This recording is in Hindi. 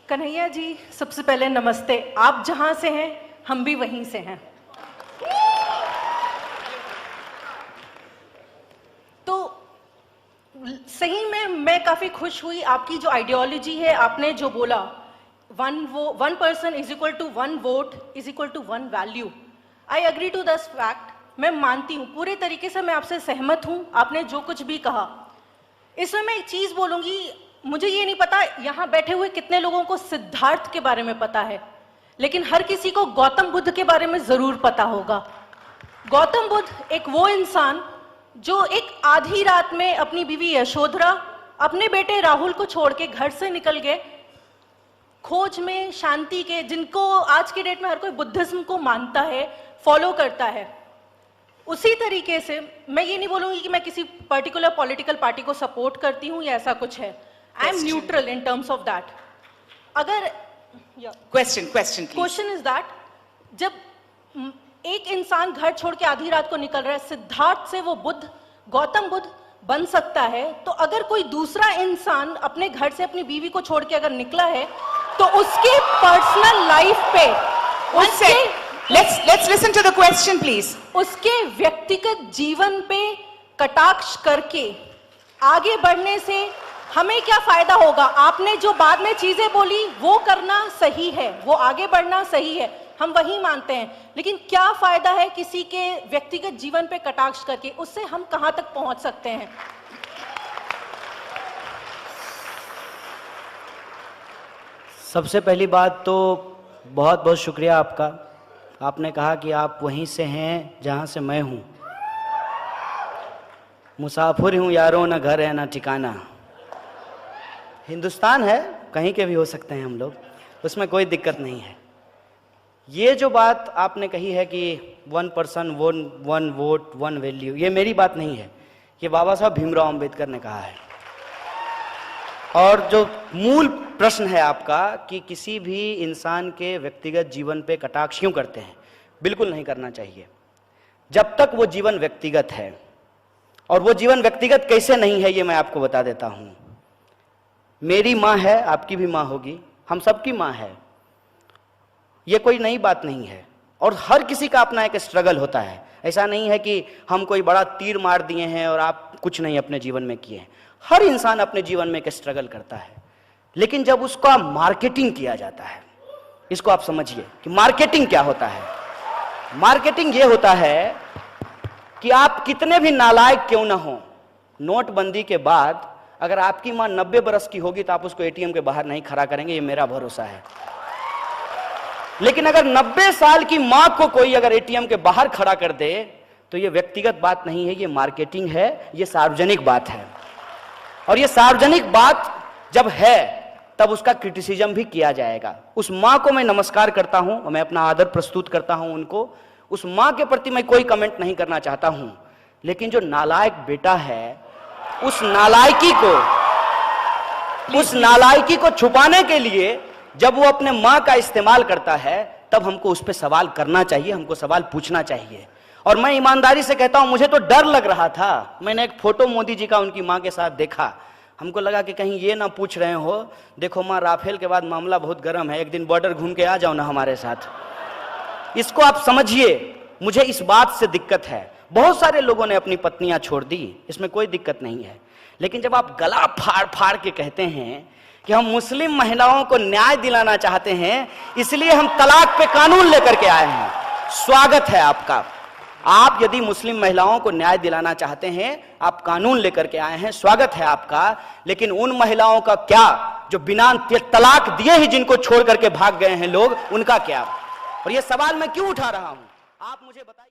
कन्हैया जी, सबसे पहले नमस्ते। आप जहां से हैं हम भी वहीं से हैं। तो सही में मैं काफी खुश हुई। आपकी जो आइडियोलॉजी है, आपने जो बोला, 1 person is equal to 1 vote is equal to 1 value. I agree to this fact. मैं मानती हूँ, पूरे तरीके से मैं आपसे सहमत हूँ, आपने जो कुछ भी कहा। इसमें मैं एक चीज बोलूंगी, मुझे ये नहीं पता यहाँ बैठे हुए कितने लोगों को सिद्धार्थ के बारे में पता है, लेकिन हर किसी को गौतम बुद्ध के बारे में जरूर पता होगा। गौतम बुद्ध एक वो इंसान जो एक आधी रात में अपनी बीवी यशोधरा, अपने बेटे राहुल को छोड़ के घर से निकल गए खोज में शांति के, जिनको आज की डेट में हर कोई बुद्धिज्म को मानता है, फॉलो करता है। उसी तरीके से मैं ये नहीं बोलूंगी कि मैं किसी पर्टिकुलर पॉलिटिकल पार्टी को सपोर्ट करती हूँ या ऐसा कुछ है। I am neutral in terms of that. अगर क्वेश्चन इज दैट, जब एक इंसान घर छोड़ के आधी रात को निकल रहा है, सिद्धार्थ से वो बुद्ध, गौतम बुद्ध बन सकता है, तो अगर कोई दूसरा इंसान अपने घर से अपनी बीवी को छोड़ के अगर निकला है, तो उसके पर्सनल लाइफ पे, Let's listen to the question, please. उसके व्यक्तिगत जीवन पे कटाक्ष करके आगे बढ़ने से हमें क्या फायदा होगा? आपने जो बाद में चीजें बोली वो करना सही है, वो आगे बढ़ना सही है, हम वही मानते हैं, लेकिन क्या फायदा है किसी के व्यक्तिगत जीवन पे कटाक्ष करके? उससे हम कहां तक पहुंच सकते हैं? सबसे पहली बात तो बहुत बहुत शुक्रिया आपका। आपने कहा कि आप वहीं से हैं जहां से मैं हूं। मुसाफिर हूं यारों, ना घर है ना ठिकाना। हिंदुस्तान है, कहीं के भी हो सकते हैं हम लोग, उसमें कोई दिक्कत नहीं है। ये जो बात आपने कही है कि 1 person 1 वोट 1 वैल्यू, ये मेरी बात नहीं है, ये बाबा साहब भीमराव अंबेडकर ने कहा है। और जो मूल प्रश्न है आपका कि किसी भी इंसान के व्यक्तिगत जीवन पे कटाक्ष क्यों करते हैं, बिल्कुल नहीं करना चाहिए जब तक वो जीवन व्यक्तिगत है। और वो जीवन व्यक्तिगत कैसे नहीं है, ये मैं आपको बता देता हूं। मेरी माँ है, आपकी भी माँ होगी, हम सबकी माँ है, ये कोई नई बात नहीं है। और हर किसी का अपना एक स्ट्रगल होता है। ऐसा नहीं है कि हम कोई बड़ा तीर मार दिए हैं और आप कुछ नहीं अपने जीवन में किए हैं। हर इंसान अपने जीवन में एक स्ट्रगल करता है, लेकिन जब उसका मार्केटिंग किया जाता है, इसको आप समझिए कि मार्केटिंग क्या होता है। मार्केटिंग ये होता है कि आप कितने भी नालायक क्यों ना हो, नोटबंदी के बाद अगर आपकी मां 90 बरस की होगी तो आप उसको एटीएम के बाहर नहीं खड़ा करेंगे, ये मेरा भरोसा है। लेकिन अगर 90 साल की मां को कोई अगर एटीएम के बाहर खड़ा कर दे तो ये व्यक्तिगत बात नहीं है, ये मार्केटिंग है, ये सार्वजनिक बात है। और ये सार्वजनिक बात जब है तब उसका क्रिटिसिज्म भी किया जाएगा। उस मां को मैं नमस्कार करता हूं, मैं अपना आदर प्रस्तुत करता हूं उनको, उस मां के प्रति मैं कोई कमेंट नहीं करना चाहता हूं। लेकिन जो नालायक बेटा है, उस नालायकी को छुपाने के लिए जब वो अपने मां का इस्तेमाल करता है, तब हमको उस पर सवाल करना चाहिए, हमको सवाल पूछना चाहिए। और मैं ईमानदारी से कहता हूं, मुझे तो डर लग रहा था। मैंने एक फोटो मोदी जी का उनकी मां के साथ देखा, हमको लगा कि कहीं ये ना पूछ रहे हो, देखो मां राफेल के बाद मामला बहुत गर्म है, एक दिन बॉर्डर घूम के आ जाओ ना हमारे साथ। इसको आप समझिए, मुझे इस बात से दिक्कत है। बहुत सारे लोगों ने अपनी पत्नियां छोड़ दी, इसमें कोई दिक्कत नहीं है, लेकिन जब आप गला फाड़ फाड़ के कहते हैं कि हम मुस्लिम महिलाओं को न्याय दिलाना चाहते हैं, इसलिए हम तलाक पे कानून लेकर के आए हैं, स्वागत है आपका। आप यदि मुस्लिम महिलाओं को न्याय दिलाना चाहते हैं, आप कानून लेकर के आए हैं, स्वागत है आपका। लेकिन उन महिलाओं का क्या जो बिना तलाक दिए ही जिनको छोड़ करके भाग गए हैं लोग, उनका क्या? और ये सवाल मैं क्यों उठा रहा हूं, आप मुझे बताइए।